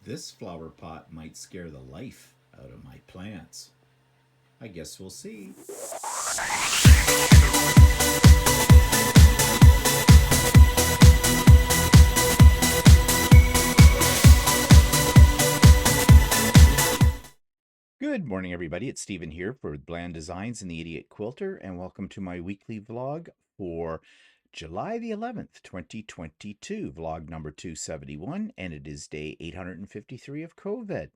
This flower pot might scare the life out of my plants. I guess we'll see. Good morning, everybody. It's Stephen here for Bland Designs and the Idiot Quilter, and welcome to my weekly vlog for July the 11th, 2022, vlog number 271, and it is day 853 of COVID.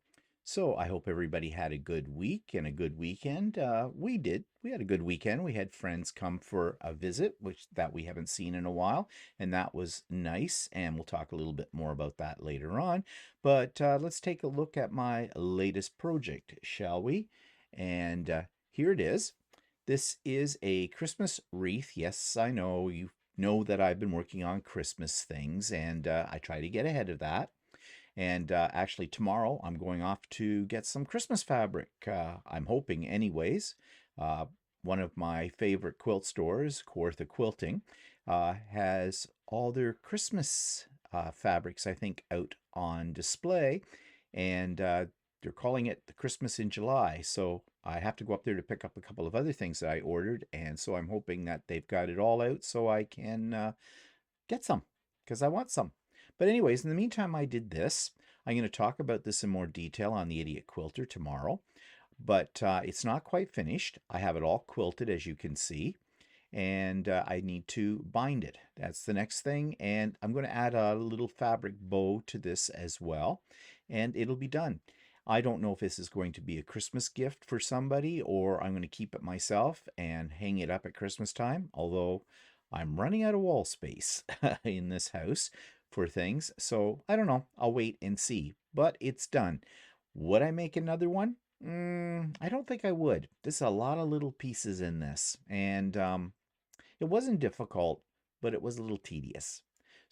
So I hope everybody had a good week and a good weekend. We did. We had a good weekend. We had friends come for a visit, which that we haven't seen in a while, and that was nice. And we'll talk a little bit more about that later on. But let's take a look at my latest project, shall we? And here it is. This is a Christmas wreath. Yes, I know you know that I've been working on Christmas things, and I try to get ahead of that. And actually, tomorrow I'm going off to get some Christmas fabric. I'm hoping, anyways. One of my favorite quilt stores, Quilting, has all their Christmas fabrics, I think, out on display. And they're calling it the Christmas in July. So I have to go up there to pick up a couple of other things that I ordered. And so I'm hoping that they've got it all out so I can get some, because I want some. But anyways, in the meantime, I did this. I'm going to talk about this in more detail on the Idiot Quilter tomorrow, but it's not quite finished. I have it all quilted, as you can see, and I need to bind it. That's the next thing, and I'm going to add a little fabric bow to this as well, and it'll be done. I don't know if this is going to be a Christmas gift for somebody, or I'm going to keep it myself and hang it up at Christmas time, although I'm running out of wall space in this house for things. So I don't know. I'll wait and see. But it's done. Would I make another one? I don't think I would. There's a lot of little pieces in this. And it wasn't difficult, but it was a little tedious.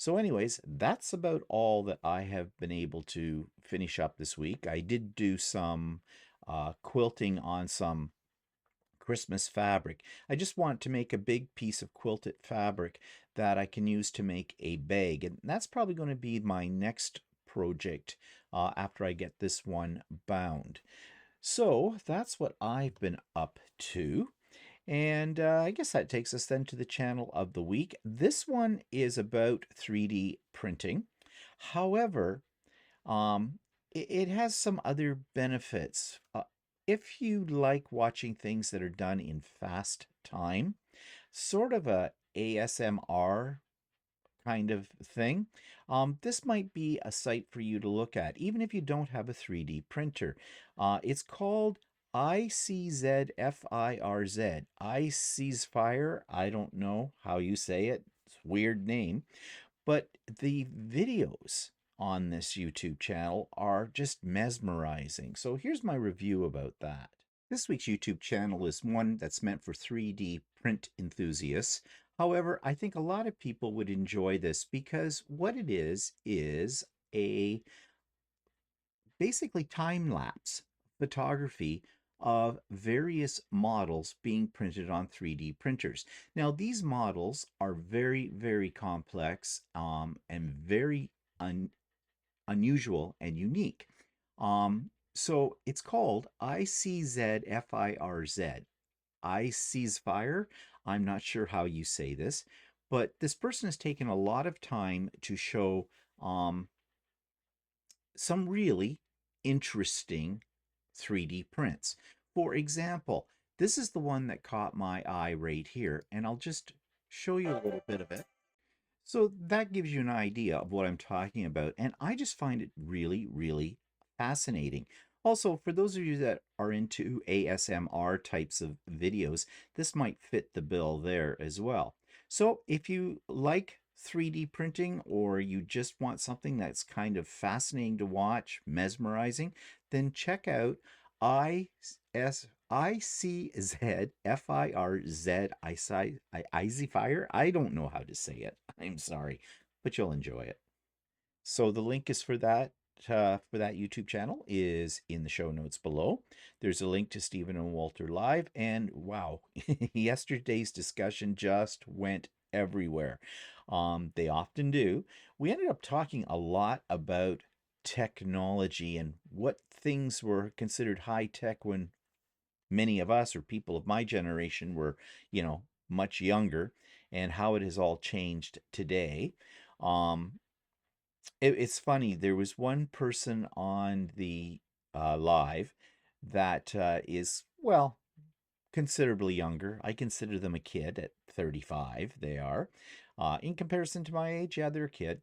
So anyways, that's about all that I have been able to finish up this week. I did do some quilting on some Christmas fabric. I just want to make a big piece of quilted fabric that I can use to make a bag. And that's probably going to be my next project after I get this one bound. So that's what I've been up to. And I guess that takes us then to the channel of the week. This one is about 3D printing. However, it has some other benefits. If you like watching things that are done in fast time, sort of a ASMR kind of thing, this might be a site for you to look at, even if you don't have a 3D printer. It's called Iczfirz. Iczfirz. I don't know how you say it. It's a weird name. But the videos on this YouTube channel are just mesmerizing. So here's my review about that. This week's YouTube channel is one that's meant for 3D print enthusiasts. However, I think a lot of people would enjoy this because what it is a basically time-lapse photography of various models being printed on 3D printers. Now, these models are very, very complex and very unusual and unique. So it's called Iczfirz. Iczfirz. I'm not sure how you say this, but this person has taken a lot of time to show some really interesting 3D prints. For example, this is the one that caught my eye right here, and I'll just show you a little bit of it. So that gives you an idea of what I'm talking about, and I just find it really, really fascinating. Also, for those of you that are into ASMR types of videos, this might fit the bill there as well. So if you like 3D printing, or you just want something that's kind of fascinating to watch, mesmerizing, then check out Iczfirz. I don't know how to say it. I'm sorry, but you'll enjoy it. So the link is for that YouTube channel is in the show notes below. There's a link to Stephen and Walter Live, and wow, yesterday's discussion just went everywhere. They often do. We ended up talking a lot about technology and what things were considered high tech when many of us or people of my generation were, much younger, and how it has all changed today. Um, it's funny. There was one person on the live that is, well, considerably younger. I consider them a kid at 35. They are. In comparison to my age, yeah, they're a kid.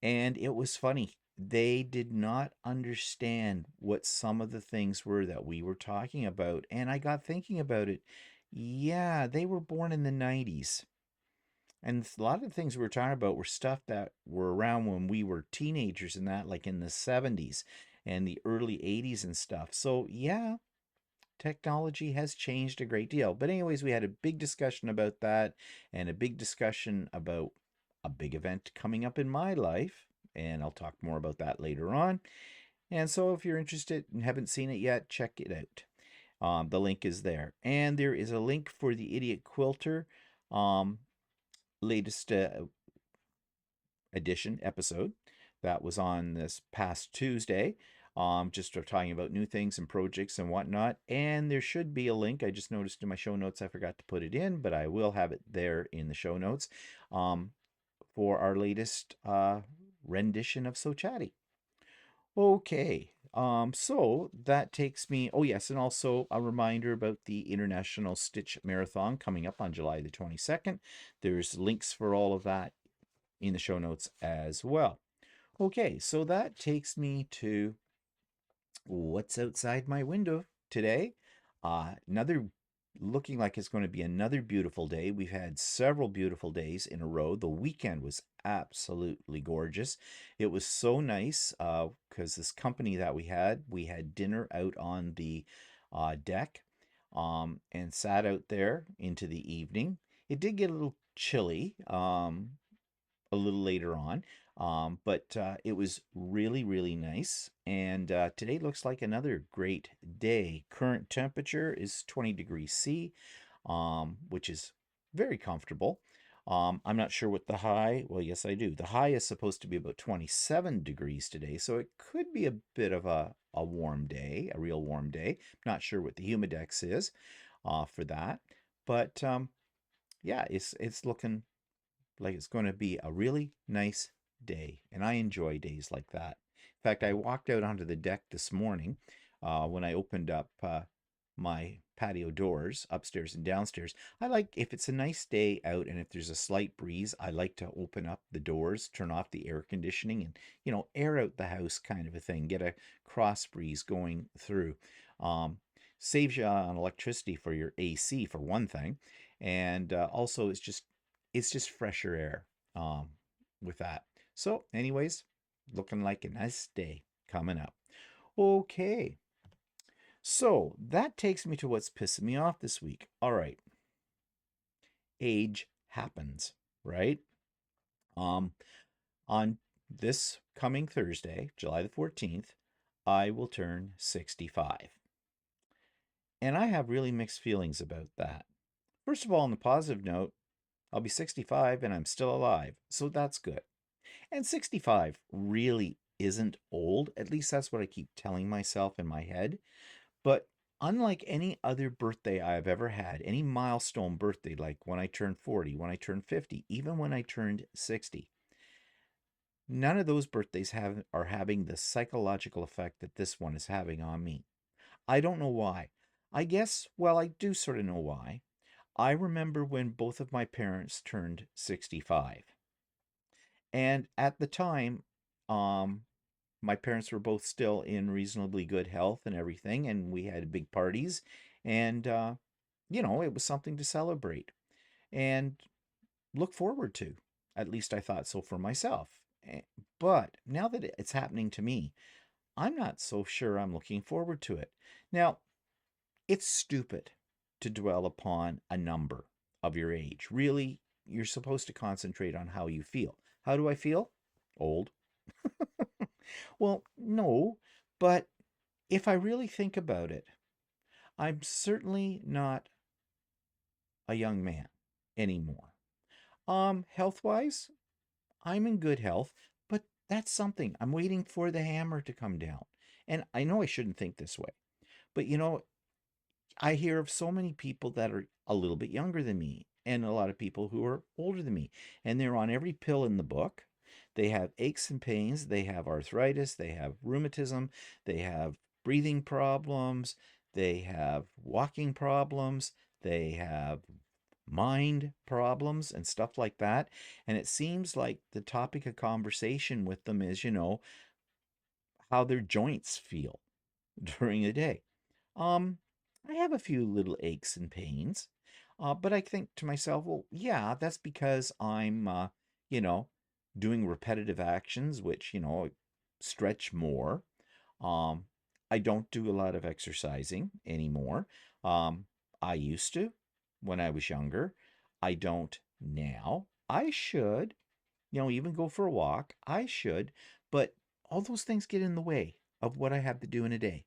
And it was funny. They did not understand what some of the things were that we were talking about. And I got thinking about it. Yeah, they were born in the 90s. And a lot of the things we were talking about were stuff that were around when we were teenagers and that, like in the 70s and the early 80s and stuff. So, yeah, technology has changed a great deal. But, anyways, we had a big discussion about that and a big discussion about a big event coming up in my life. And I'll talk more about that later on. And so, if you're interested and haven't seen it yet, check it out. The link is there. And there is a link for the Idiot Quilter latest edition episode that was on this past Tuesday. Just talking about new things and projects and whatnot. And there should be a link. I just noticed in my show notes I forgot to put it in, but I will have it there in the show notes for our latest rendition of So Chatty. Okay. So that takes me, oh yes, and also a reminder about the International Stitch Marathon coming up on July the 22nd. There's links for all of that in the show notes as well. Okay, so that takes me to what's outside my window today. Another looking like it's going to be another beautiful day. We've had several beautiful days in a row. The weekend was absolutely gorgeous. It was so nice because this company that we had dinner out on the deck and sat out there into the evening. It did get a little chilly a little later on. But it was really, really nice. And today looks like another great day. Current temperature is 20 degrees C, which is very comfortable. I'm not sure what the high, well, yes, I do. The high is supposed to be about 27 degrees today, so it could be a bit of a warm day, a real warm day. Not sure what the humidex is for that. But yeah, it's looking like it's going to be a really nice day. And I enjoy days like that. In fact, I walked out onto the deck this morning when I opened up my patio doors upstairs and downstairs. I like, if it's a nice day out and if there's a slight breeze, I like to open up the doors, turn off the air conditioning, and, air out the house kind of a thing, get a cross breeze going through. Saves you on electricity for your AC, for one thing. And also, it's just fresher air with that. So, anyways, looking like a nice day coming up. Okay. So that takes me to what's pissing me off this week. All right. Age happens, right? On this coming Thursday, July the 14th, I will turn 65. And I have really mixed feelings about that. First of all, on the positive note, I'll be 65 and I'm still alive. So that's good. And 65 really isn't old. At least that's what I keep telling myself in my head. But unlike any other birthday I've ever had, any milestone birthday, like when I turned 40, when I turned 50, even when I turned 60, none of those birthdays are having the psychological effect that this one is having on me. I don't know why. I guess, well, I do sort of know why. I remember when both of my parents turned 65. And at the time, my parents were both still in reasonably good health and everything, and we had big parties, and it was something to celebrate and look forward to. At least I thought so for myself. But now that it's happening to me, I'm not so sure I'm looking forward to it. Now, it's stupid to dwell upon a number of your age. Really, you're supposed to concentrate on how you feel. How do I feel? Old. Well, no, but if I really think about it, I'm certainly not a young man anymore. Health-wise, I'm in good health, but that's something. I'm waiting for the hammer to come down. And I know I shouldn't think this way, but I hear of so many people that are a little bit younger than me and a lot of people who are older than me, and they're on every pill in the book. They have aches and pains, they have arthritis, they have rheumatism, they have breathing problems, they have walking problems, they have mind problems and stuff like that. And it seems like the topic of conversation with them is, how their joints feel during the day. Um, I have a few little aches and pains, but I think to myself, well, yeah, that's because I'm, you know, doing repetitive actions, which, stretch more. Um, I don't do a lot of exercising anymore. Um, I used to when I was younger. I don't now. I should, even go for a walk. I should, but all those things get in the way of what I have to do in a day.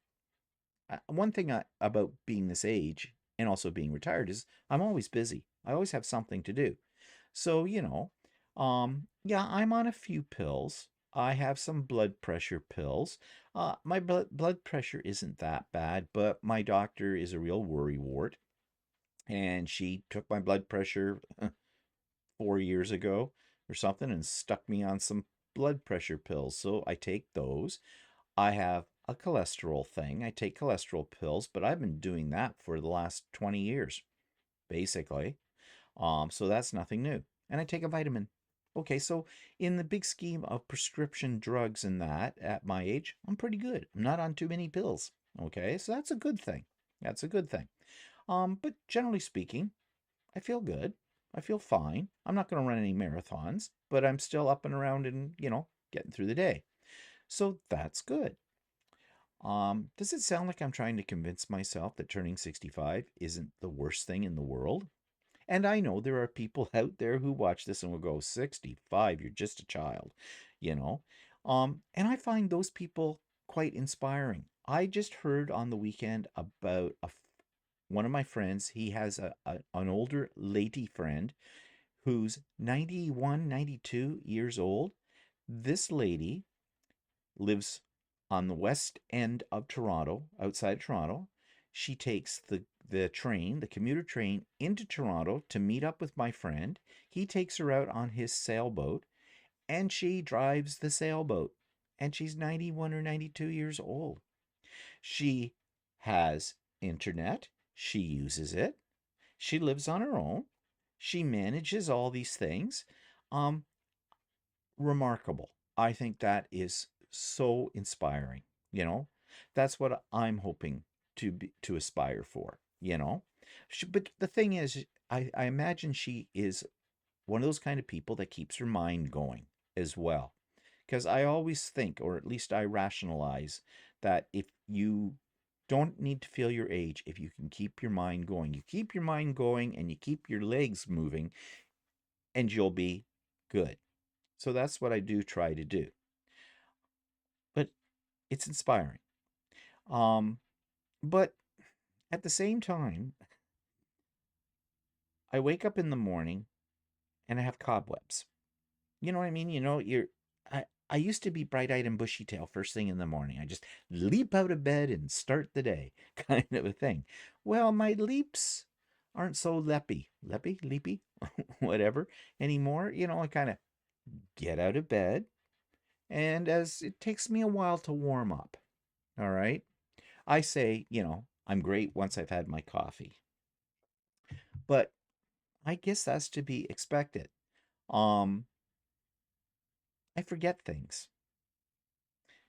One thing about being this age and also being retired is I'm always busy. I always have something to do. So, yeah, I'm on a few pills. I have some blood pressure pills. My blood pressure isn't that bad, but my doctor is a real worrywart. And she took my blood pressure 4 years ago or something and stuck me on some blood pressure pills. So I take those. I have a cholesterol thing. I take cholesterol pills, but I've been doing that for the last 20 years, basically. So that's nothing new. And I take a vitamin. Okay, so in the big scheme of prescription drugs and that at my age, I'm pretty good. I'm not on too many pills. Okay, so that's a good thing. That's a good thing. But generally speaking, I feel good. I feel fine. I'm not going to run any marathons, but I'm still up and around and, getting through the day. So that's good. Does it sound like I'm trying to convince myself that turning 65 isn't the worst thing in the world? And I know there are people out there who watch this and will go, 65, you're just a child, you know? And I find those people quite inspiring. I just heard on the weekend about one of my friends. He has an older lady friend who's 91, 92 years old. This lady lives on the west end of Toronto, outside Toronto. She takes the train, the commuter train, into Toronto to meet up with my friend. He takes her out on his sailboat, and she drives the sailboat. And she's 91 or 92 years old. She has internet. She uses it. She lives on her own. She manages all these things. Um, Remarkable. I think that is so inspiring, you know? That's what I'm hoping to aspire for. But the thing is, I imagine she is one of those kind of people that keeps her mind going as well. Because I always think, or at least I rationalize, that if you don't need to feel your age, if you can keep your mind going, you keep your mind going and you keep your legs moving, and you'll be good. So that's what I do try to do. But it's inspiring. Um, but at the same time, I wake up in the morning and I have cobwebs. You know what I mean? I used to be bright-eyed and bushy-tailed first thing in the morning. I just leap out of bed and start the day, kind of a thing. Well, my leaps aren't so leapy, whatever anymore. I kind of get out of bed, and as it takes me a while to warm up. All right. I say, I'm great once I've had my coffee. But I guess that's to be expected. Um, I forget things.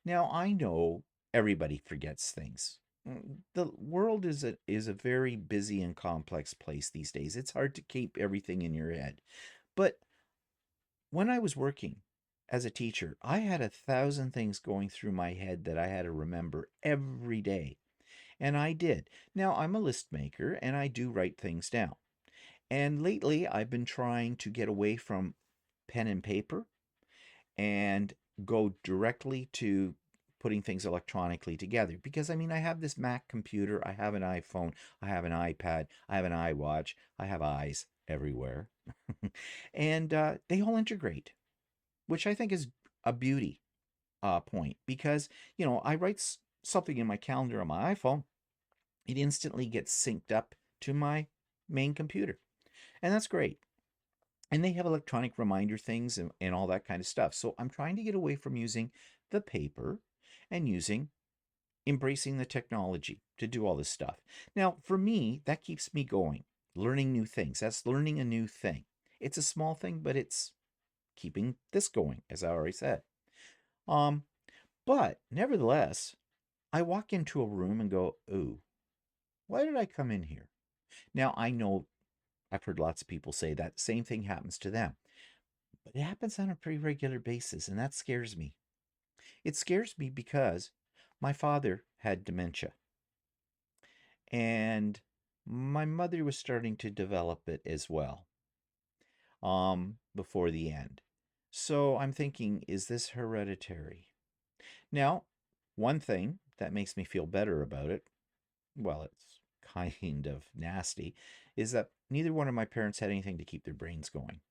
Now I know everybody forgets things. The world is a very busy and complex place these days. It's hard to keep everything in your head. But when I was working as a teacher, I had 1,000 things going through my head that I had to remember every day. And I did. Now, I'm a list maker and I do write things down. And lately, I've been trying to get away from pen and paper and go directly to putting things electronically together. Because, I mean, I have this Mac computer, I have an iPhone, I have an iPad, I have an iWatch, I have eyes everywhere. And they all integrate, which I think is a beauty. point because, I write something in my calendar on my iPhone, it instantly gets synced up to my main computer. And that's great. And they have electronic reminder things and all that kind of stuff. So I'm trying to get away from using the paper and embracing the technology to do all this stuff. Now, for me, that keeps me going, learning new things. That's learning a new thing. It's a small thing, but it's keeping this going, as I already said. Um, but nevertheless, I walk into a room and go, ooh, why did I come in here? Now, I know I've heard lots of people say that same thing happens to them, but it happens on a pretty regular basis, and that scares me. It scares me because my father had dementia, and my mother was starting to develop it as well before the end. So I'm thinking, is this hereditary? Now, one thing that makes me feel better about it, well, it's kind of nasty, is that neither one of my parents had anything to keep their brains going.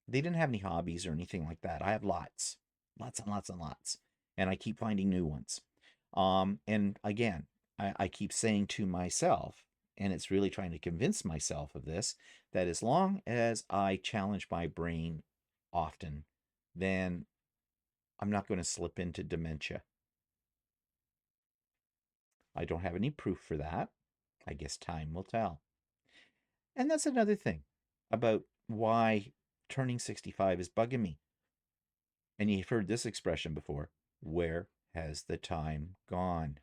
They didn't have any hobbies or anything like that. I have lots, lots and lots and lots, and I keep finding new ones. And again, I keep saying to myself, and it's really trying to convince myself of this, that as long as I challenge my brain often, then I'm not going to slip into dementia. I don't have any proof for that. I guess time will tell. And that's another thing about why turning 65 is bugging me. And you've heard this expression before, where has the time gone?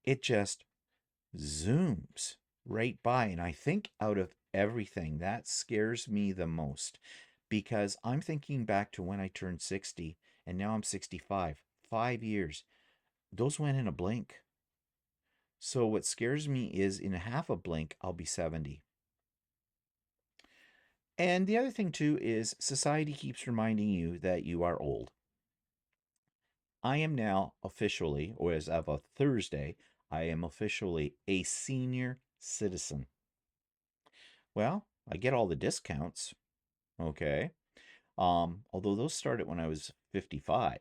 It just zooms right by. And I think out of everything, that scares me the most because I'm thinking back to when I turned 60 and now I'm 65. 5 years. Those went in a blink. So what scares me is in a half a blink, I'll be 70. And the other thing too is society keeps reminding you that you are old. I am now officially, or as of a Thursday, I am officially a senior citizen. Well, I get all the discounts, okay? Although those started when I was 55,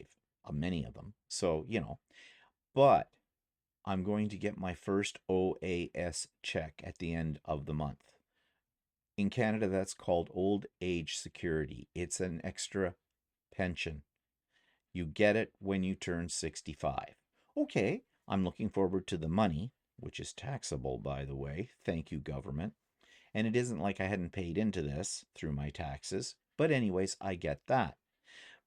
many of them. So, but I'm going to get my first OAS check at the end of the month. In Canada, that's called Old Age Security. It's an extra pension. You get it when you turn 65. Okay, I'm looking forward to the money, which is taxable, by the way. Thank you, government. And it isn't like I hadn't paid into this through my taxes. But anyways, I get that.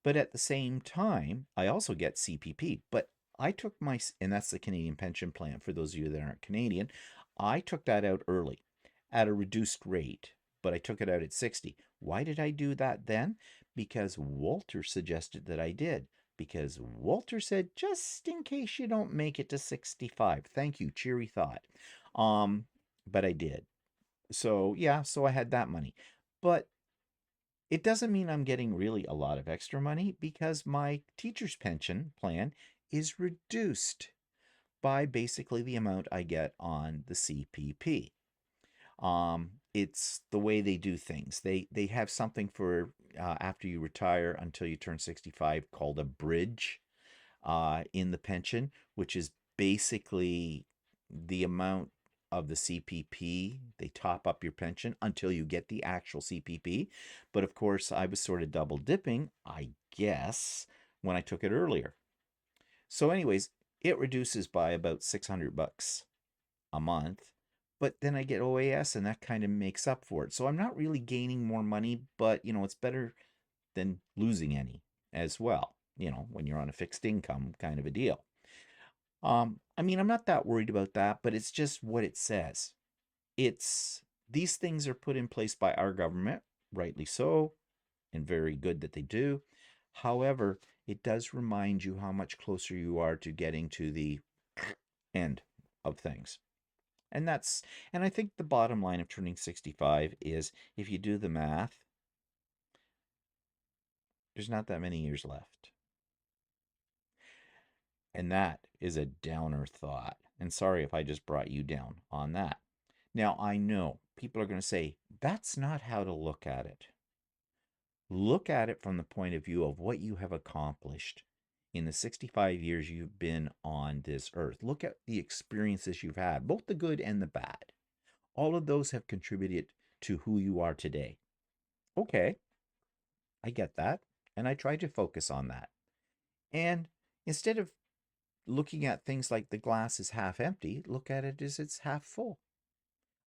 But at the same time, I also get CPP. But I took and that's the Canadian Pension Plan for those of you that aren't Canadian, I took that out early at a reduced rate, but I took it out at 60. Why did I do that then? Because Walter suggested that I did. Because Walter said, just in case you don't make it to 65. Thank you, cheery thought. But I did. So yeah, so I had that money. But it doesn't mean I'm getting really a lot of extra money because my teacher's pension plan is reduced by basically the amount I get on the CPP. It's the way they do things. They have something for after you retire until you turn 65 called a bridge in the pension, which is basically the amount of the CPP. They top up your pension until you get the actual CPP. But of course, I was sort of double dipping, I guess, when I took it earlier. So anyways, it reduces by about $600 a month. But then I get OAS and that kind of makes up for it. So I'm not really gaining more money, but it's better than losing any as well, when you're on a fixed income kind of a deal. I mean, I'm not that worried about that, but it's just what it says. These things are put in place by our government, rightly so, and very good that they do. However, it does remind you how much closer you are to getting to the end of things. And I think the bottom line of turning 65 is if you do the math, there's not that many years left. And that is a downer thought. And sorry if I just brought you down on that. Now, I know people are going to say, that's not how to look at it. Look at it from the point of view of what you have accomplished in the 65 years you've been on this earth. Look at the experiences you've had, both the good and the bad. All of those have contributed to who you are today. Okay, I get that. And I try to focus on that. And instead of looking at things like the glass is half empty, look at it as it's half full.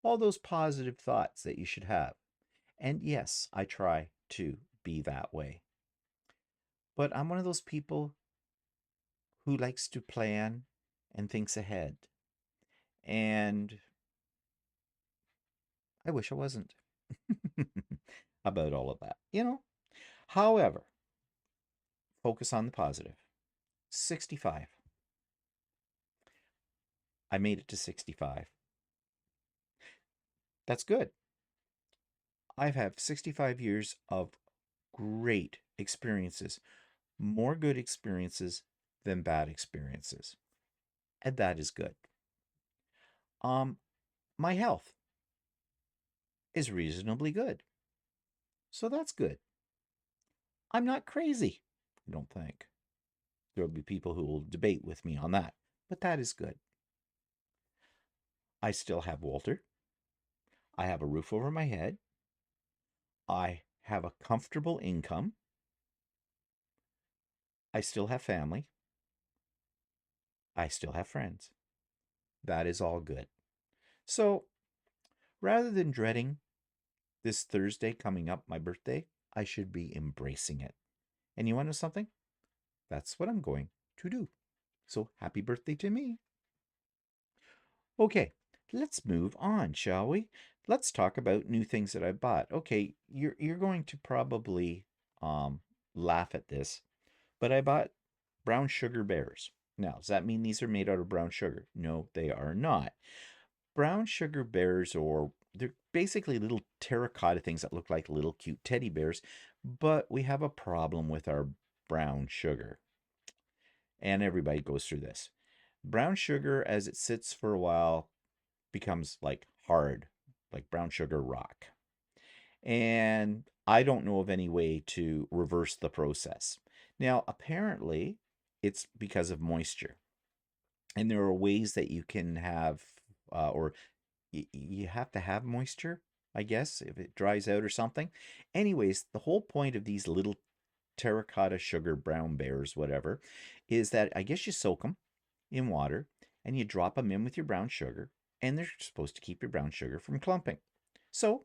All those positive thoughts that you should have. And yes, I try to be that way. But I'm one of those people who likes to plan and thinks ahead. And I wish I wasn't about all of that, you know? However, focus on the positive. 65. I made it to 65. That's good. I've had 65 years of great experiences, more good experiences than bad experiences. And that is good. My health is reasonably good. So that's good. I'm not crazy, I don't think. There will be people who will debate with me on that, but that is good. I still have Walter. I have a roof over my head. I have a comfortable income. I still have family. I still have friends. That is all good. So rather than dreading this Thursday coming up, my birthday, I should be embracing it. And you want to know something? That's what I'm going to do. So happy birthday to me. Okay, let's move on, shall we? Let's talk about new things that I bought. Okay, you're going to probably laugh at this, but I bought brown sugar bears. Now, does that mean these are made out of brown sugar? No, they are not. Brown sugar bears, or they're basically little terracotta things that look like little cute teddy bears, but we have a problem with our brown sugar. And everybody goes through this. Brown sugar, as it sits for a while, becomes like hard, like brown sugar rock. And I don't know of any way to reverse the process. Now, apparently, it's because of moisture. And there are ways that you can have, or you have to have moisture, I guess, if it dries out or something. Anyways, the whole point of these little terracotta sugar brown bears, whatever, is that I guess you soak them in water and you drop them in with your brown sugar, and they're supposed to keep your brown sugar from clumping. So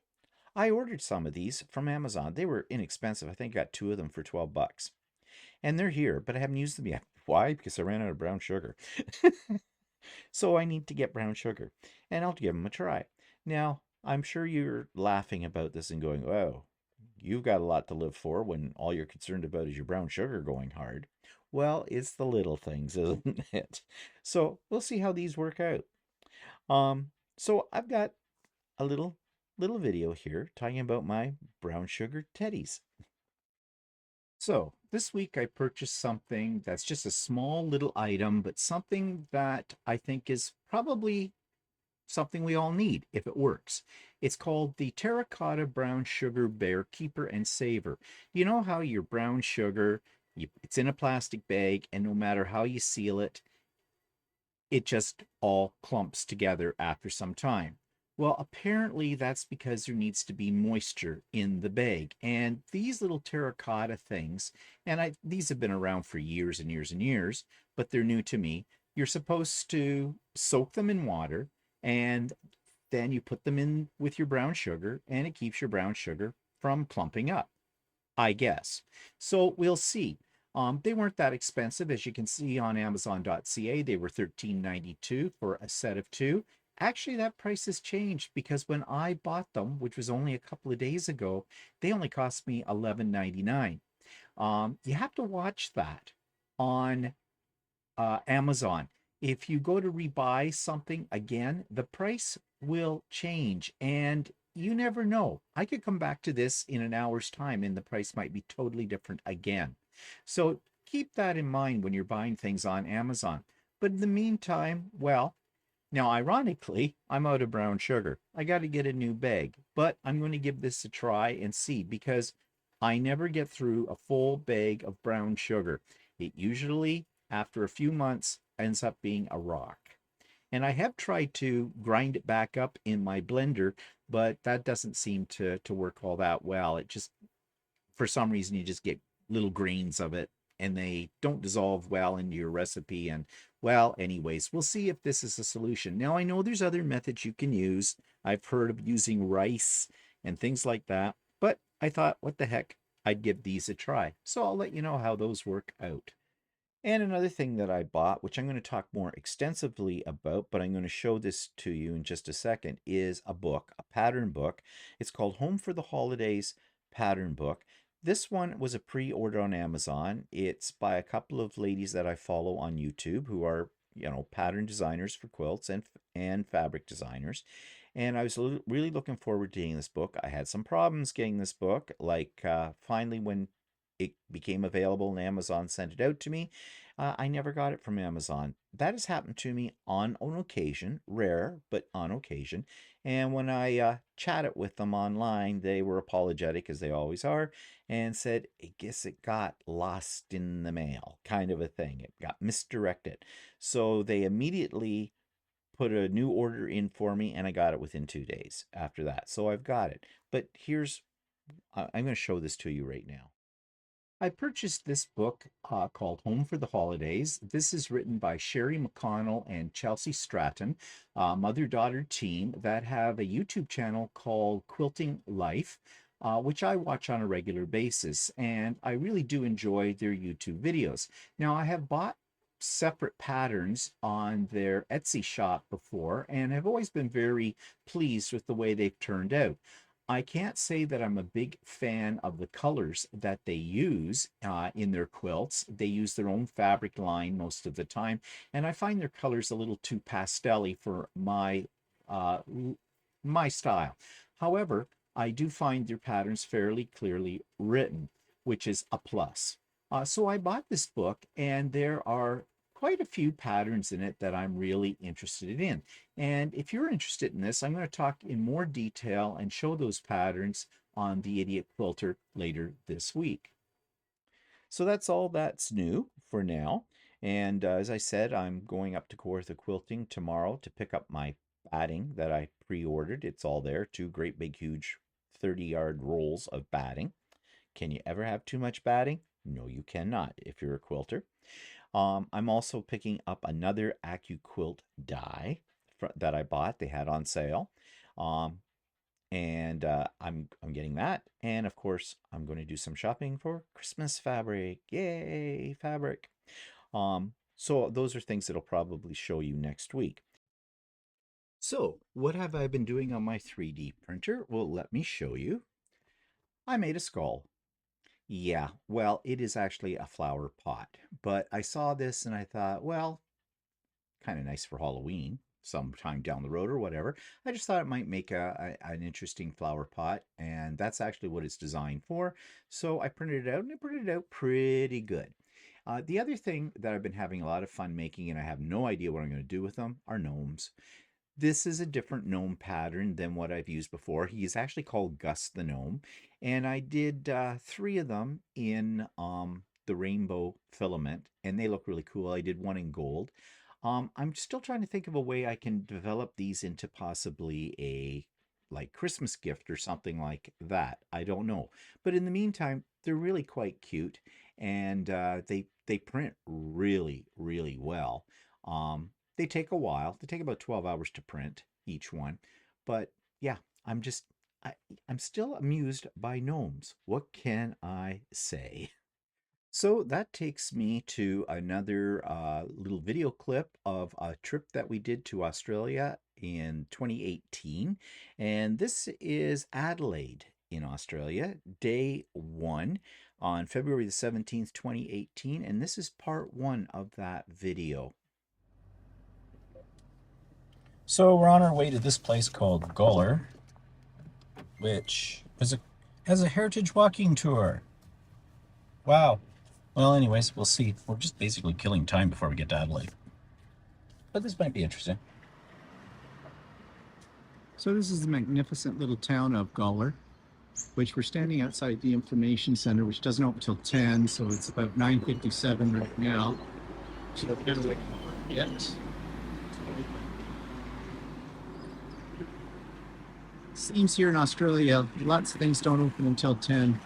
I ordered some of these from Amazon. They were inexpensive. I think I got 2 of them for 12 bucks. And they're here, but I haven't used them yet. Why? Because I ran out of brown sugar. So I need to get brown sugar, and I'll give them a try. Now, I'm sure you're laughing about this and going, oh, you've got a lot to live for when all you're concerned about is your brown sugar going hard. Well, it's the little things, isn't it? So we'll see how these work out. So I've got a little video here talking about my brown sugar teddies. So this week I purchased something that's just a small little item, but something that I think is probably something we all need if it works. It's called the Terracotta Brown Sugar Bear Keeper and Saver. You know how your brown sugar, it's in a plastic bag, and no matter how you seal it, it just all clumps together after some time. Well, apparently that's because there needs to be moisture in the bag. And these little terracotta things, and these have been around for years and years and years, but they're new to me. You're supposed to soak them in water, and then you put them in with your brown sugar, and it keeps your brown sugar from clumping up, I guess. So we'll see. They weren't that expensive, as you can see on Amazon.ca. They were $13.92 for a set of 2. Actually, that price has changed because when I bought them, which was only a couple of days ago, they only cost me $11.99. You have to watch that on Amazon. If you go to rebuy something again, the price will change, and you never know. I could come back to this in an hour's time and the price might be totally different again. So keep that in mind when you're buying things on Amazon. But in the meantime, well, now ironically, I'm out of brown sugar. I got to get a new bag, but I'm going to give this a try and see, because I never get through a full bag of brown sugar. It usually, after a few months, ends up being a rock. And I have tried to grind it back up in my blender, but that doesn't seem to work all that well. It just, for some reason, you just get little grains of it and they don't dissolve well into your recipe. And well, anyways, we'll see if this is a solution. Now, I know there's other methods you can use. I've heard of using rice and things like that, but I thought, what the heck, I'd give these a try. So I'll let you know how those work out. And another thing that I bought, which I'm going to talk more extensively about, but I'm going to show this to you in just a second, is a book, a pattern book. It's called Home for the Holidays Pattern Book. This one was a pre-order on Amazon. It's by a couple of ladies that I follow on YouTube who are, pattern designers for quilts and fabric designers. And I was really looking forward to getting this book. I had some problems getting this book, like finally when it became available and Amazon sent it out to me. I never got it from Amazon. That has happened to me on an occasion, rare, but on occasion. And when I chatted with them online, they were apologetic, as they always are, and said, I guess it got lost in the mail, kind of a thing. It got misdirected. So they immediately put a new order in for me, and I got it within 2 days after that. So I've got it. But I'm going to show this to you right now. I purchased this book called Home for the Holidays. This is written by Sherry McConnell and Chelsea Stratton, mother-daughter team that have a YouTube channel called Quilting Life, which I watch on a regular basis, and I really do enjoy their YouTube videos. Now, I have bought separate patterns on their Etsy shop before, and have always been very pleased with the way they've turned out. I can't say that I'm a big fan of the colors that they use in their quilts. They use their own fabric line most of the time, and I find their colors a little too pastel-y for my style. However, I do find their patterns fairly clearly written, which is a plus. So I bought this book, and there are quite a few patterns in it that I'm really interested in. And if you're interested in this, I'm going to talk in more detail and show those patterns on the Idiot Quilter later this week. So that's all that's new for now. And as I said, I'm going up to Kawartha Quilting tomorrow to pick up my batting that I pre-ordered. It's all there, 2 great big huge 30-yard rolls of batting. Can you ever have too much batting? No, you cannot if you're a quilter. I'm also picking up another AccuQuilt die that I bought. They had on sale. And I'm getting that. And of course, I'm going to do some shopping for Christmas fabric. Yay, fabric. So those are things that I'll probably show you next week. So what have I been doing on my 3D printer? Well, let me show you. I made a skull. Yeah, well, it is actually a flower pot, but I saw this and I thought, well, kind of nice for Halloween sometime down the road or whatever. I just thought it might make an interesting flower pot, and that's actually what it's designed for. So I printed it out, and it printed it out pretty good. The other thing that I've been having a lot of fun making, and I have no idea what I'm going to do with them, are gnomes. This is a different gnome pattern than what I've used before. He is actually called Gus the Gnome, and I did 3 of them in the rainbow filament, and they look really cool. I did 1 in gold. I'm still trying to think of a way I can develop these into possibly a Christmas gift or something like that. I don't know. But in the meantime, they're really quite cute, and they print really, really well. They take a while. They take about 12 hours to print each one. But yeah, I'm still amused by gnomes. What can I say? So that takes me to another little video clip of a trip that we did to Australia in 2018. And this is Adelaide in Australia, day 1 on February the 17th, 2018. And this is part 1 of that video. So we're on our way to this place called Quilter, which has a heritage walking tour. Wow. Well, anyways, we'll see. We're just basically killing time before we get to Adelaide. But this might be interesting. So this is the magnificent little town of Quilter. which we're standing outside the information center, which doesn't open until 10, so it's about 9:57 right now. So kind of like yet. Seems here in Australia, lots of things don't open until 10.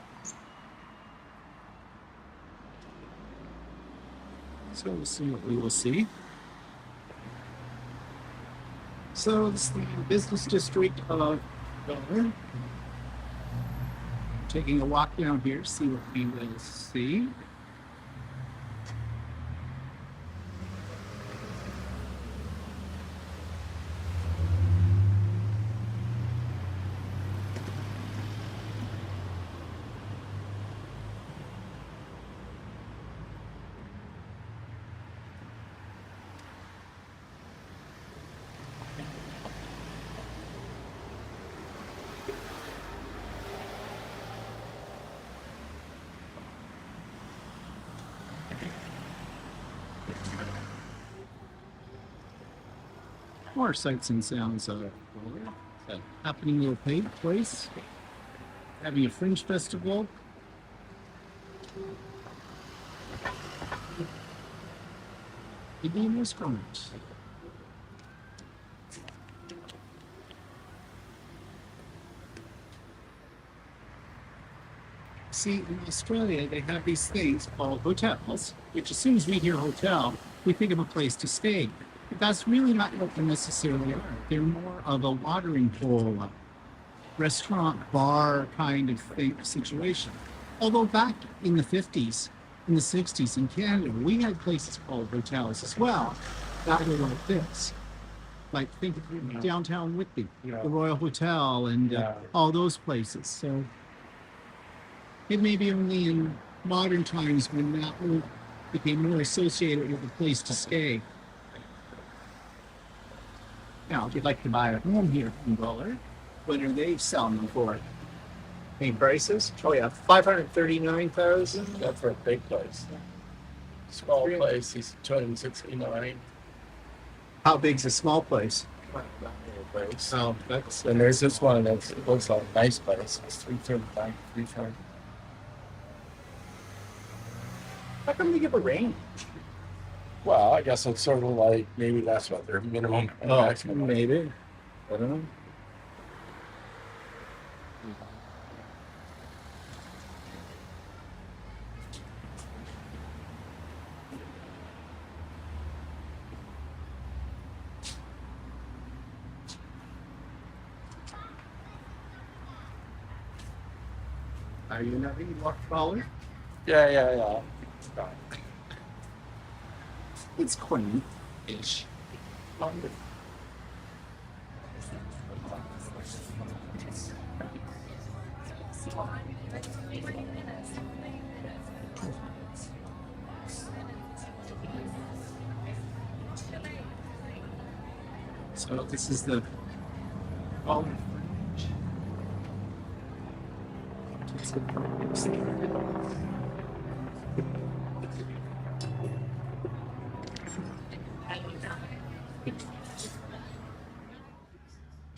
So we'll see what we will see. So this is the business district of Quilter. Taking a walk down here, see what we will see. More sights and sounds of Quilter. A happening little place. Having a fringe festival. Indian restaurant. See, in Australia, they have these things called hotels, which as soon as we hear hotel, we think of a place to stay. But that's really not what they necessarily are. They're more of a watering hole, a restaurant, bar kind of thing, situation. Although back in the 50s, in the 60s in Canada, we had places called hotels as well, that were like this. Like think of downtown Whitby, the Royal Hotel, and all those places. So it may be only in modern times when that word became more associated with a place to stay. Now, if you'd like to buy a home here in Quilter, what are they selling them for? Any prices? Oh yeah, $539,000. That's for a big place. Small place, he's 269. How big's a small place? Place. Oh, that's And there's this one that looks like a nice place. It's 335, 340. how come they give a range? Well, I guess it's sort of like maybe that's what their minimum and maximum. maybe. I don't know. Are you not reading Walk Baller? Yeah. It's quaint-ish. So this is the olive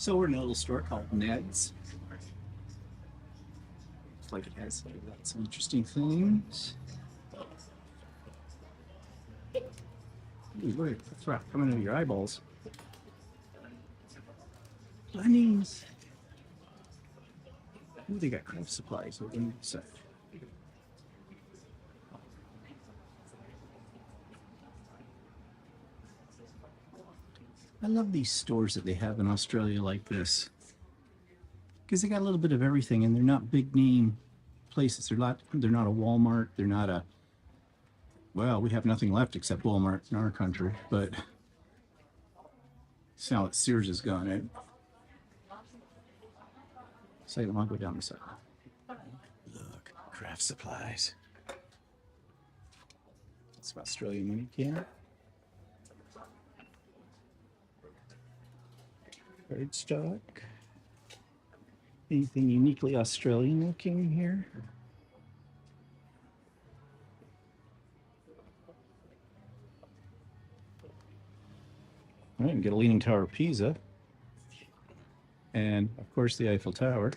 So we're in a little store called Ned's. Looks like it has some interesting things. Ooh, look, that's right, coming out of your eyeballs. Bunnies. Ooh, they got craft supplies over on the side. I love these stores that they have in Australia like this, because they got a little bit of everything, and they're not big name places. They're not a Walmart. They're not a, well, we have nothing left except Walmart in our country, but see how Sears is gone, eh? So I'll go down the side. Look, craft supplies. That's Australian money can. Cardstock. Anything uniquely Australian looking here? All right, and get a Leaning Tower of Pisa. And of course the Eiffel Tower.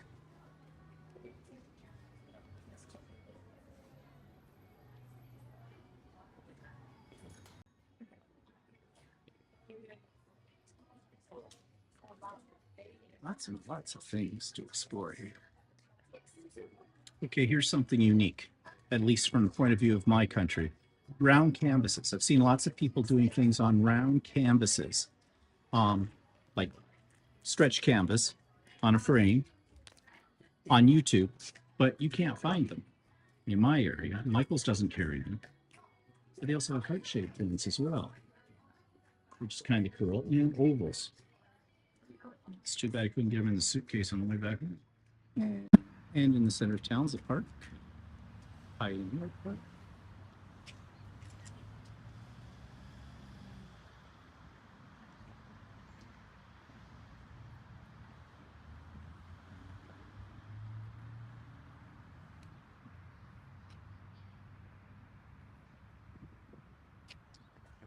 Lots and lots of things to explore here. Okay, here's something unique, at least from the point of view of my country. Round canvases. I've seen lots of people doing things on round canvases, like stretch canvas on a frame on YouTube, but you can't find them in my area. Michael's doesn't carry them. But they also have heart-shaped things as well, which is kind of cool, and ovals. It's too bad I couldn't get them in the suitcase on the way back. And in the center of town's a park. Pioneer Park.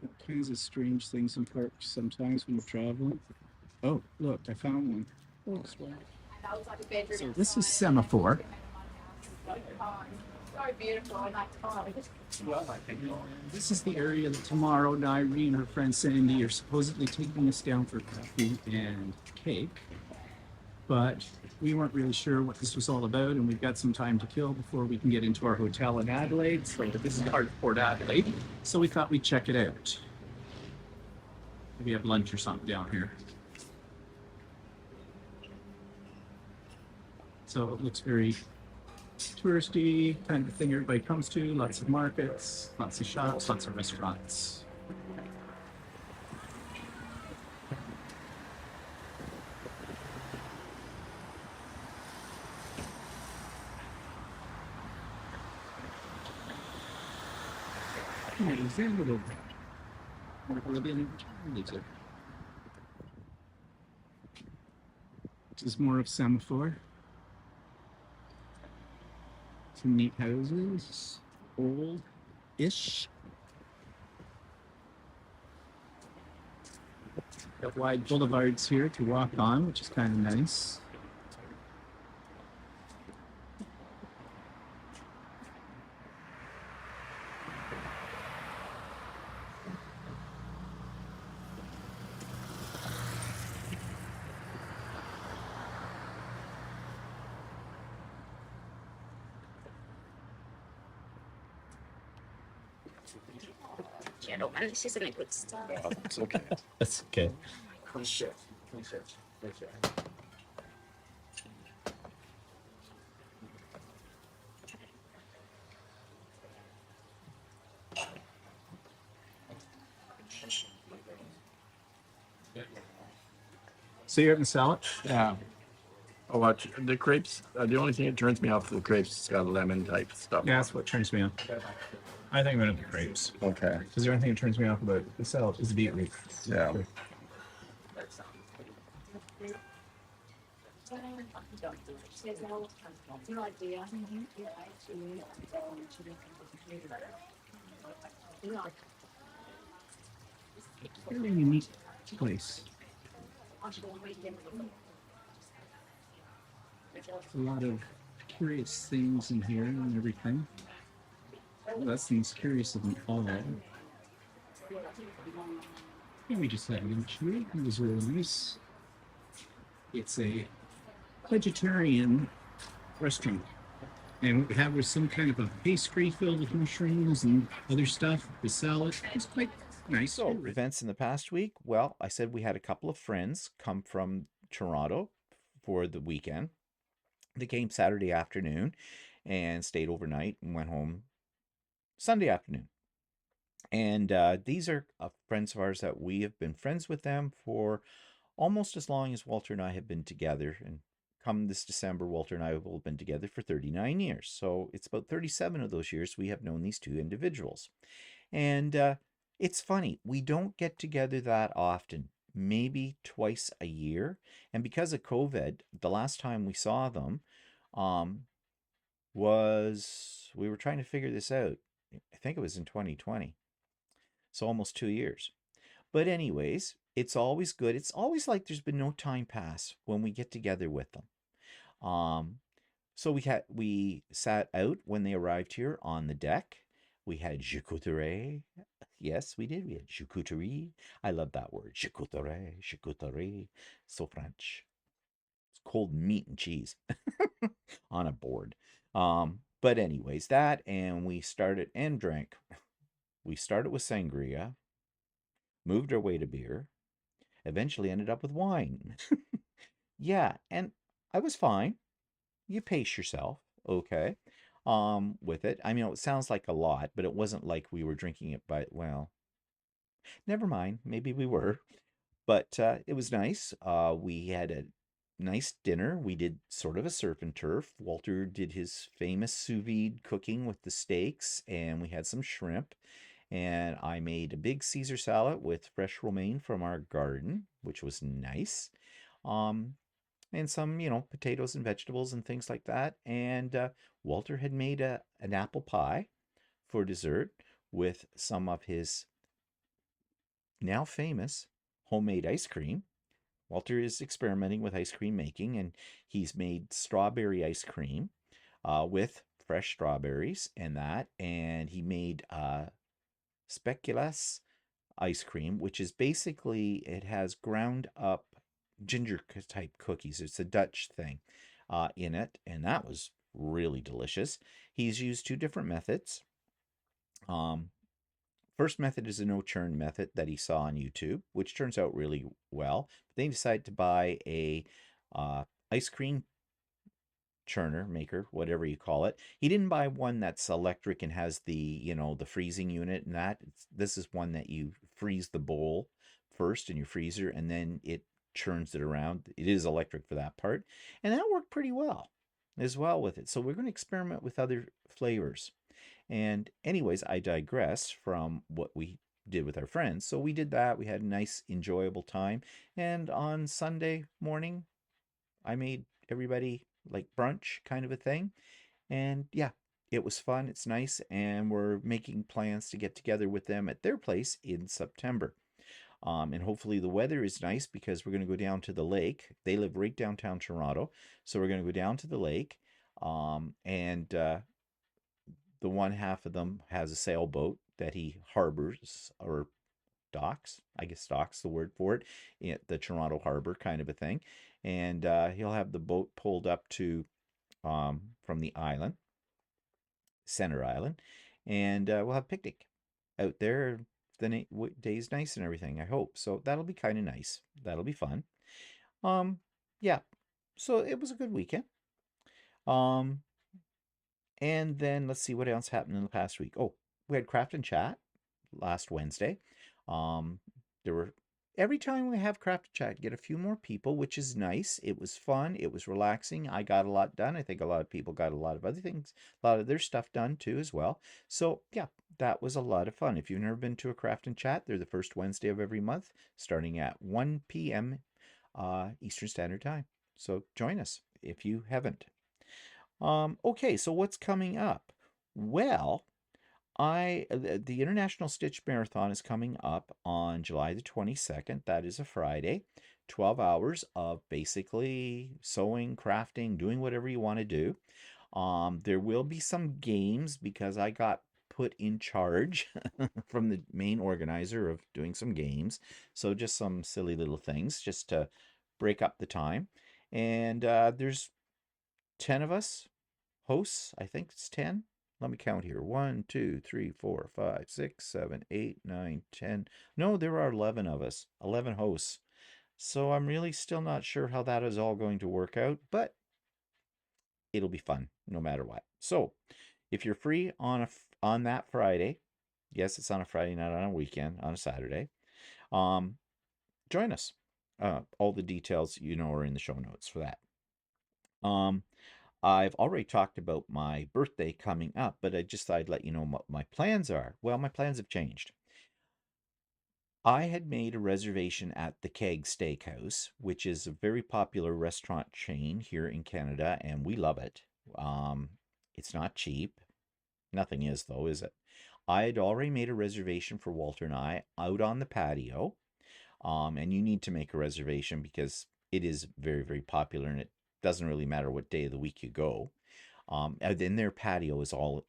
All kinds of strange things in parks sometimes when you're traveling. Oh, look, I found one. So this is Semaphore. This is the area that tomorrow Nairi and her friend Sandy are supposedly taking us down for coffee and cake. But we weren't really sure what this was all about, and we've got some time to kill before we can get into our hotel in Adelaide. So this is part of Port Adelaide. So we thought we'd check it out. Maybe have lunch or something down here. So it looks very touristy, kind of thing everybody comes to. Lots of markets, lots of shops, lots of restaurants. This is more of Semaphore. Some neat houses, old-ish. Got wide boulevards here to walk on, which is kind of nice. Gentlemen, this isn't a good start. Oh, it's okay. That's okay. Crochet. Crochet. Crochet. So you're having salad? Yeah. Oh, watch the crepes. The only thing that turns me off the crepes is got lemon type stuff. Yeah, that's what turns me on. I think I'm going to the crepes. Okay. Because the only thing that turns me off about the salad is the beetroot. Yeah. Very unique place. A lot of curious things in here and everything. Well, that seems curious of them all. And we just had lunch here. It was really nice. It's a vegetarian restaurant. And what we have was some kind of a pastry filled with mushrooms and other stuff. The salad was quite nice. So, events in the past week. Well, I said we had a couple of friends come from Toronto for the weekend. They came Saturday afternoon and stayed overnight and went home Sunday afternoon. And these are friends of ours that we have been friends with them for almost as long as Walter and I have been together. And come this December, Walter and I will have been together for 39 years. So it's about 37 of those years we have known these two individuals. And it's funny, we don't get together that often, maybe twice a year. And because of COVID, the last time we saw them was, we were trying to figure this out. I think it was in 2020. So almost 2 years. But anyways, it's always good. It's always like there's been no time pass when we get together with them. So we sat out when they arrived here on the deck. We had charcuterie. Yes, we did. We had charcuterie. I love that word. Charcuterie, charcuterie. So French. cold meat and cheese on a board. But anyways, that, and we started and drank. We started with sangria, moved our way to beer, eventually ended up with wine. Yeah, and I was fine. You pace yourself, okay, with it. I mean, it sounds like a lot, but it wasn't like we were drinking it by, well, never mind. Maybe we were, but it was nice. We had a nice dinner. We did sort of a surf and turf. Walter did his famous sous vide cooking with the steaks, and we had some shrimp. And I made a big Caesar salad with fresh romaine from our garden, which was nice. Um, and some, potatoes and vegetables and things like that. And Walter had made an apple pie for dessert with some of his now famous homemade ice cream. Walter is experimenting with ice cream making, and he's made strawberry ice cream with fresh strawberries and that. And he made speculoos ice cream, which is basically, it has ground up ginger type cookies. It's a Dutch thing in it, and that was really delicious. He's used two different methods. First method is a no churn method that he saw on YouTube, which turns out really well. But then he decided to buy a ice cream churner maker, whatever you call it. He didn't buy one that's electric and has the the freezing unit and that. This is one that you freeze the bowl first in your freezer, and then it churns it around. It is electric for that part, and that worked pretty well as well with it. So we're going to experiment with other flavors. And anyways, I digress from what we did with our friends. So we did that. We had a nice, enjoyable time. And on Sunday morning, I made everybody like brunch kind of a thing. And yeah, it was fun. It's nice. And we're making plans to get together with them at their place in September. And hopefully the weather is nice because we're going to go down to the lake. They live right downtown Toronto. So we're going to go down to the lake. And the one half of them has a sailboat that he harbors or docks. I guess docks the word for it, at the Toronto Harbor kind of a thing. And he'll have the boat pulled up to from the island, Center Island, and we'll have a picnic out there. The day's nice and everything, I hope. So that'll be kind of nice. That'll be fun. Yeah. So it was a good weekend. And then let's see what else happened in the past week. Oh, we had Craft and Chat last Wednesday. There were every time we have Craft and Chat, get a few more people, which is nice. It was fun. It was relaxing. I got a lot done. I think a lot of people got a lot of other things, a lot of their stuff done too as well. So yeah, that was a lot of fun. If you've never been to a Craft and Chat, they're the first Wednesday of every month, starting at 1 p.m. Eastern Standard Time. So join us if you haven't. Okay, so what's coming up? Well, the International Stitch Marathon is coming up on July the 22nd. That is a Friday. 12 hours of basically sewing, crafting, doing whatever you want to do. There will be some games because I got put in charge from the main organizer of doing some games. So just some silly little things just to break up the time. And there's 10 of us hosts. I think it's 10. Let me count here. 1, 2, 3, 4, 5, 6, 7, 8, 9, 10. No, there are 11 of us, 11 hosts. So I'm really still not sure how that is all going to work out, but it'll be fun no matter what. So if you're free on that Friday, yes, it's on a Friday, not on a weekend, on a Saturday, join us. All the details are in the show notes for that. I've already talked about my birthday coming up, but I just thought I'd let you know what my plans are. Well, my plans have changed. I had made a reservation at the Keg Steakhouse, which is a very popular restaurant chain here in Canada, and we love it. It's not cheap. Nothing is, though, is it? I had already made a reservation for Walter and I out on the patio. And you need to make a reservation because it is very, very popular, and it doesn't really matter what day of the week you go. Then their patio is all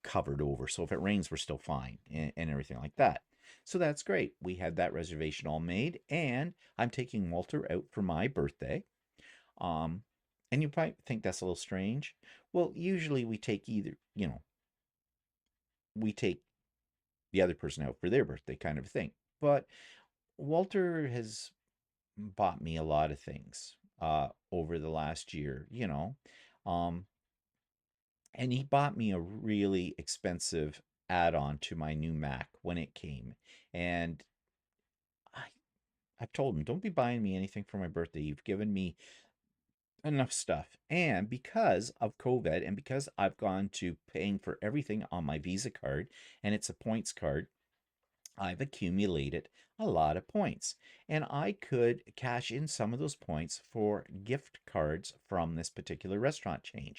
covered over, so if it rains, we're still fine and everything like that. So that's great. We had that reservation all made, and I'm taking Walter out for my birthday. And you might think that's a little strange. Well, usually we take we take the other person out for their birthday kind of thing. But Walter has bought me a lot of things over the last year, Um, and he bought me a really expensive add-on to my new Mac when it came. And I I've told him, don't be buying me anything for my birthday. You've given me enough stuff. And because of COVID and because I've gone to paying for everything on my Visa card and it's a points card, I've accumulated a lot of points. And I could cash in some of those points for gift cards from this particular restaurant chain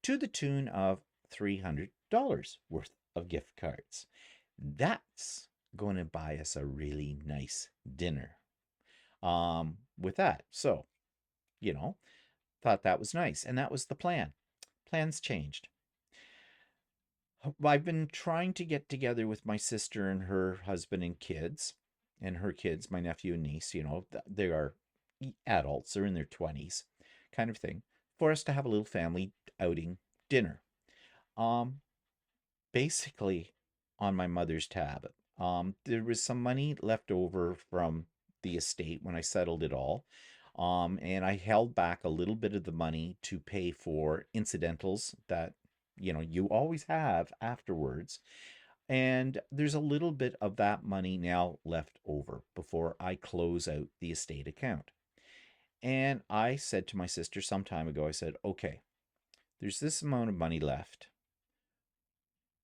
to the tune of $300 worth of gift cards. That's going to buy us a really nice dinner with that. So, you know, thought that was nice. And that was the plan. Plans changed. I've been trying to get together with my sister and her husband and her kids, my nephew and niece, they are adults, they're in their 20s, kind of thing, for us to have a little family outing dinner. Um, Basically on my mother's tab. There was some money left over from the estate when I settled it all. And I held back a little bit of the money to pay for incidentals that, you always have afterwards. And there's a little bit of that money now left over before I close out the estate account. And I said to my sister some time ago, I said, okay, there's this amount of money left.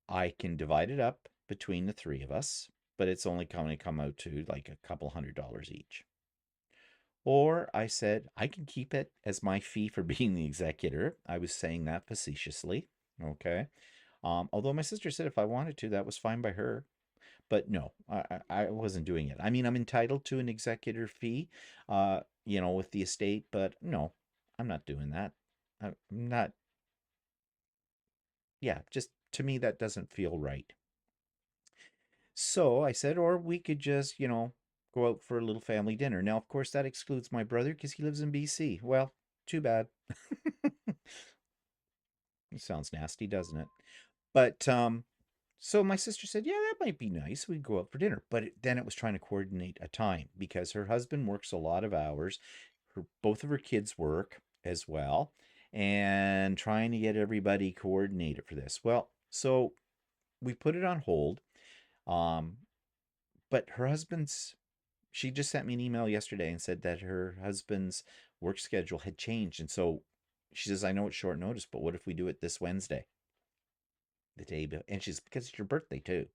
I can divide it up between the three of us, but it's only going to come out to like a couple $100 each. Or I said, I can keep it as my fee for being the executor. I was saying that facetiously. Okay. Although my sister said if I wanted to, that was fine by her. But no, I wasn't doing it. I mean, I'm entitled to an executor fee, with the estate, but no, I'm not doing that. I'm not, yeah, just to me, that doesn't feel right. So I said, or we could just, go out for a little family dinner. Now, of course, that excludes my brother because he lives in BC. Well, too bad. It sounds nasty, doesn't it? But so my sister said, yeah, that might be nice. We'd go out for dinner. But then it was trying to coordinate a time because her husband works a lot of hours. Both of her kids work as well. And trying to get everybody coordinated for this. Well, so we put it on hold. Um, but she just sent me an email yesterday and said that her husband's work schedule had changed. And so she says, I know it's short notice, but what if we do it this Wednesday? The day, and she's, because it's your birthday too.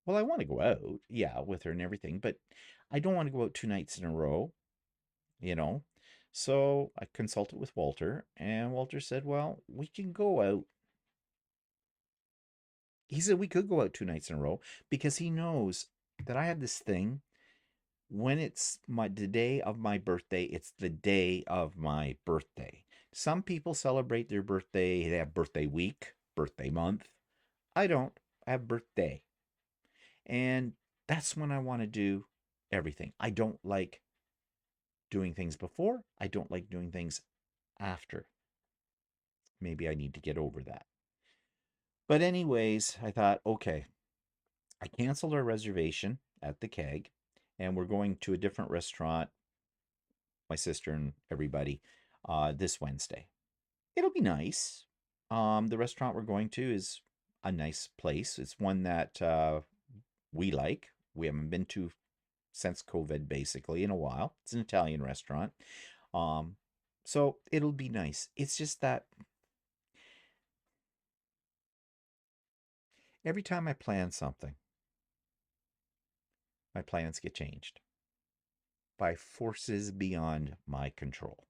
Well, I want to go out, yeah, with her and everything, but I don't want to go out 2 nights in a row, you know? So I consulted with Walter, and Walter said, well, we can go out. He said we could go out 2 nights in a row because he knows that I have this thing. When it's the day of my birthday, it's the day of my birthday. Some people celebrate their birthday, they have birthday week, birthday month. I don't. I have birthday. And that's when I want to do everything. I don't like doing things before. I don't like doing things after. Maybe I need to get over that. But anyways, I thought, okay, I canceled our reservation at the keg and we're going to a different restaurant, my sister and everybody, this Wednesday. It'll be nice. The restaurant we're going to is a nice place. It's one that we like. We haven't been to since COVID, basically, in a while. It's an Italian restaurant. So it'll be nice. It's just that every time I plan something, my plans get changed by forces beyond my control.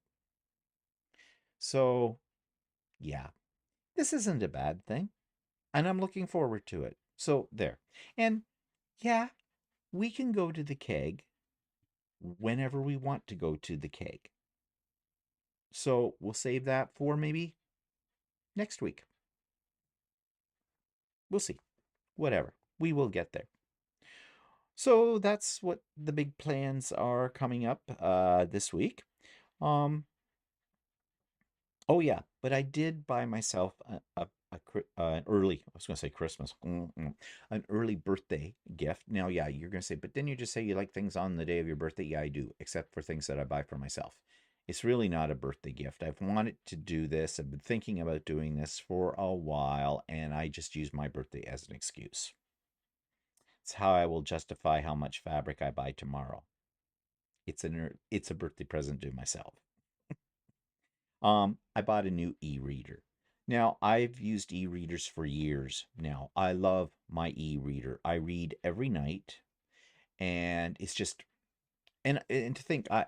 So, yeah, this isn't a bad thing. And I'm looking forward to it. So, there. And yeah, we can go to the keg whenever we want to go to the keg. So, we'll save that for maybe next week. We'll see. Whatever. We will get there. So that's what the big plans are coming up this week. Um, oh yeah, but I did buy myself an early, I was going to say Christmas, an early birthday gift. Now, yeah, you're going to say, but then you just say you like things on the day of your birthday. Yeah, I do, except for things that I buy for myself. It's really not a birthday gift. I've wanted to do this. I've been thinking about doing this for a while, and I just use my birthday as an excuse. It's how I will justify how much fabric I buy tomorrow. It's a birthday present to myself. I bought a new e-reader. Now, I've used e-readers for years now. I love my e-reader. I read every night, and it's just and to think I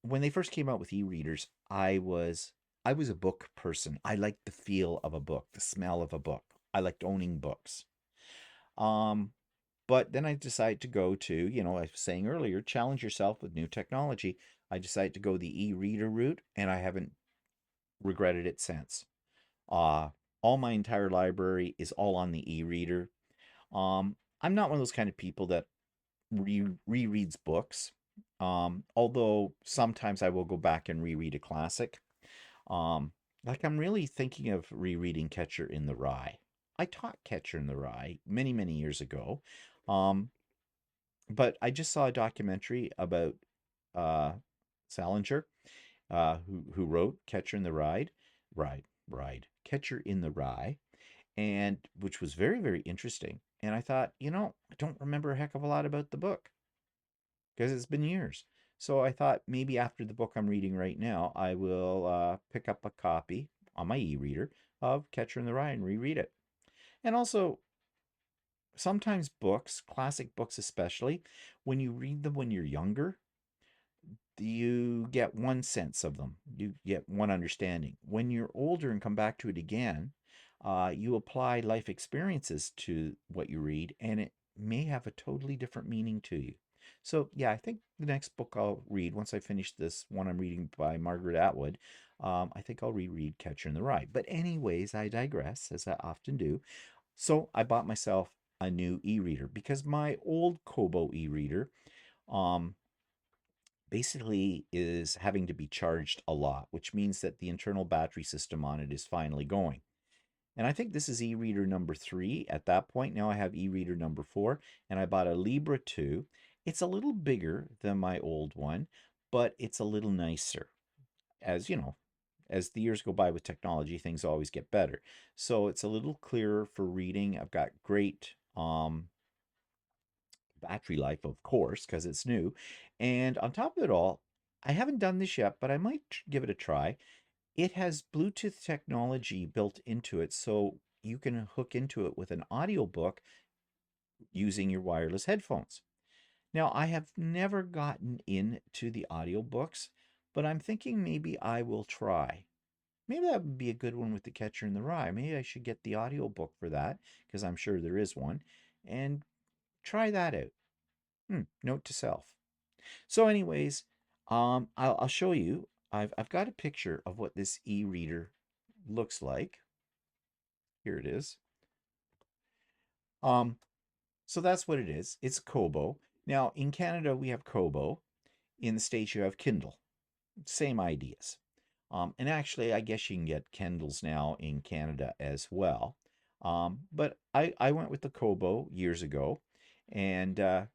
when they first came out with e-readers, I was a book person. I liked the feel of a book, the smell of a book. I liked owning books. Um, but then I decided to go to, I was saying earlier, challenge yourself with new technology. I decided to go the e-reader route, and I haven't regretted it since. Uh, all my entire library is all on the e-reader. I'm not one of those kind of people that rereads books. Although sometimes I will go back and reread a classic. Like I'm really thinking of rereading Catcher in the Rye. I taught Catcher in the Rye many, many years ago. Um, but I just saw a documentary about uh, Salinger, who wrote Catcher in the Catcher in the Rye, and which was very, very interesting. And I thought, I don't remember a heck of a lot about the book because it's been years. So I thought maybe after the book I'm reading right now, I will pick up a copy on my e-reader of Catcher in the Rye and reread it. And also, sometimes books, classic books especially, when you read them when you're younger, you get one sense of them. You get one understanding. When you're older and come back to it again, you apply life experiences to what you read, and it may have a totally different meaning to you. So, yeah, I think the next book I'll read, once I finish this one I'm reading by Margaret Atwood, I think I'll reread Catcher in the Rye. But, anyways, I digress, as I often do. So, I bought myself a new e reader because my old Kobo e reader, um, basically is having to be charged a lot, which means that the internal battery system on it is finally going. And I think this is e-reader number 3 at that point. Now I have e-reader number 4, and I bought a Libra 2. It's a little bigger than my old one, but it's a little nicer. As you know, as the years go by with technology, things always get better. So it's a little clearer for reading. I've got great battery life, of course, because it's new. And on top of it all, I haven't done this yet, but I might give it a try. It has Bluetooth technology built into it, so you can hook into it with an audiobook using your wireless headphones. Now, I have never gotten into the audiobooks, but I'm thinking maybe I will try. Maybe that would be a good one with The Catcher in the Rye. Maybe I should get the audiobook for that, because I'm sure there is one, and try that out. Note to self. So, anyways, I'll show you. I've got a picture of what this e-reader looks like. Here it is. Um, so that's what it is. It's Kobo. Now, in Canada, we have Kobo. In the States, you have Kindle. Same ideas. And actually, I guess you can get Kindles now in Canada as well. But I went with the Kobo years ago, and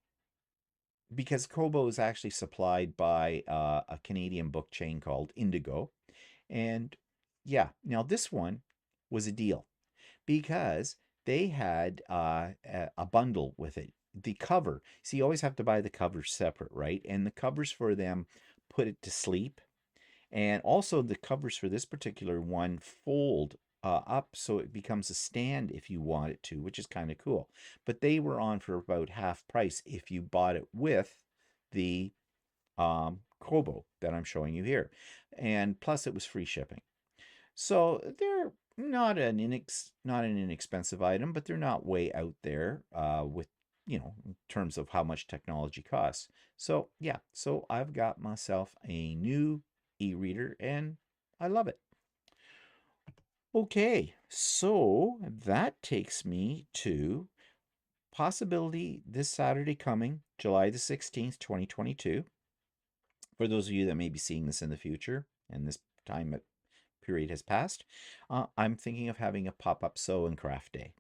because Kobo is actually supplied by a Canadian book chain called Indigo. And yeah, now this one was a deal because they had a bundle with it. The cover, see, you always have to buy the cover separate, right? And the covers for them put it to sleep. And also the covers for this particular one fold up so it becomes a stand if you want it to, which is kind of cool. But they were on for about half price if you bought it with the Kobo that I'm showing you here. And plus it was free shipping. So they're not an inexpensive item, but they're not way out there with in terms of how much technology costs. So yeah, so I've got myself a new e-reader and I love it. Okay, so that takes me to possibility this Saturday coming, July the 16th, 2022. For those of you that may be seeing this in the future and this time period has passed, I'm thinking of having a pop-up sew and craft day.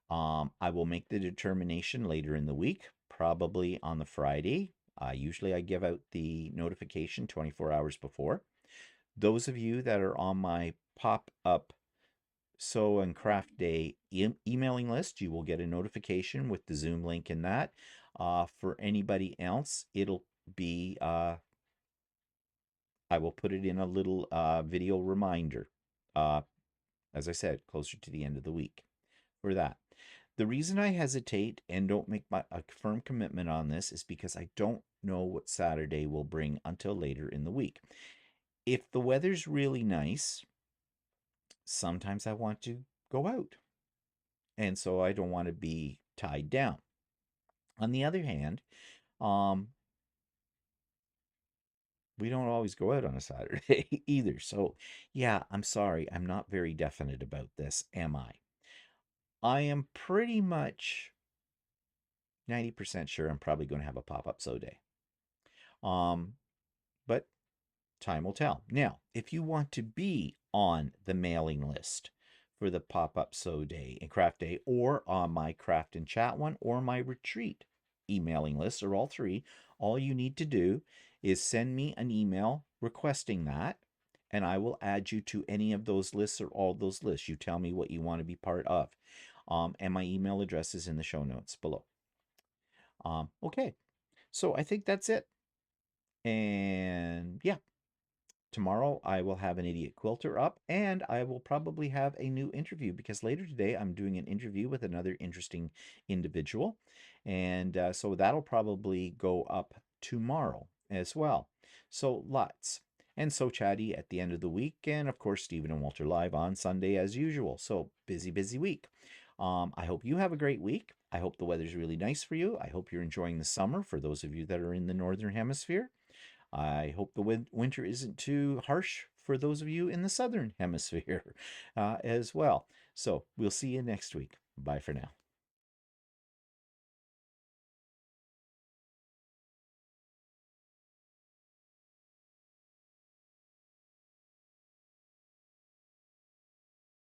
I will make the determination later in the week, probably on the Friday. Usually I give out the notification 24 hours before. Those of you that are on my pop-up sew and craft day emailing list, you will get a notification with the Zoom link in that. For anybody else, it'll be, I will put it in a little video reminder, as I said, closer to the end of the week for that. The reason I hesitate and don't make a firm commitment on this is because I don't know what Saturday will bring until later in the week. If the weather's really nice, sometimes I want to go out, and so I don't want to be tied down. On the other hand, we don't always go out on a Saturday either. So yeah, I'm sorry, I'm not very definite about this, am I? I am pretty much 90% sure I'm probably going to have a pop-up sew day. But time will tell. Now, if you want to be on the mailing list for the pop-up sew day and craft day, or on my craft and chat one, or my retreat emailing list, or all three, all you need to do is send me an email requesting that, and I will add you to any of those lists or all those lists. You tell me what you want to be part of. And my email address is in the show notes below. Okay, so I think that's it. And yeah, tomorrow I will have an Idiot Quilter up, and I will probably have a new interview, because later today I'm doing an interview with another interesting individual. And so that'll probably go up tomorrow as well. So lots. And so Chatty at the end of the week, and of course Stephen and Walter live on Sunday as usual. So busy week. I hope you have a great week. I hope the weather's really nice for you. I hope you're enjoying the summer for those of you that are in the Northern Hemisphere. I hope the winter isn't too harsh for those of you in the Southern Hemisphere as well. So we'll see you next week. Bye for now.